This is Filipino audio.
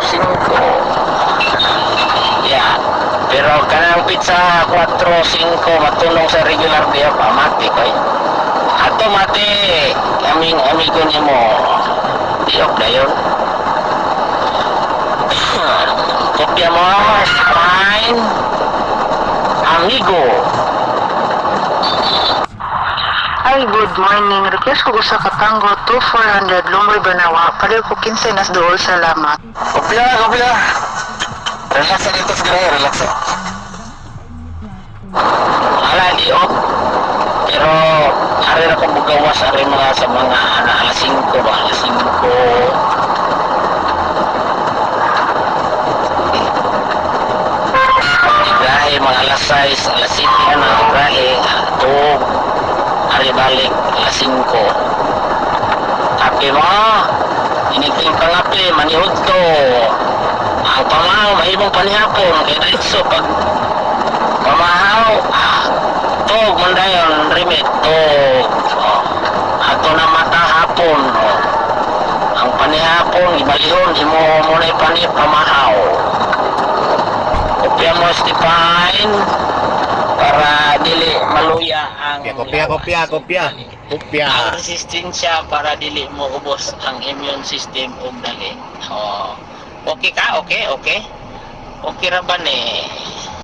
5. Yeah. Pero kanang pizza 4-5 matulong sa regular dia pa mati kay. Ato mati aming amigo nimo. Diok dayon. Kopya mo, fine. Amigo. Hi, good morning. Request ko sa Katango 2400 Lumoy Banawa. Pareho ko 15 nas dool. Salamat. Kopya. Relax na dito siguro, relax. Ala, di op. Pero, ari na kong bugawas, ari mga sa mga alas 5 ba, alas 5. Gahe, mga alas 6, alas 7 na, gahe, tug, ari balik, alas 5. Kape mo, initing pangapi, manihod to. Ang pamahaw, mahibong panihapon, kaya dito pag pamahaw, tog, mandayon, rimit, tog. Ato na mata hapon, ang panihapon, ibalihon, imo muna pamahaw. Kopya mo, Stephen, para dili maluya ang Kopya. ang resistensya para dili mo ubos ang immune system og dali. Okay ka? Okay ra ba ni?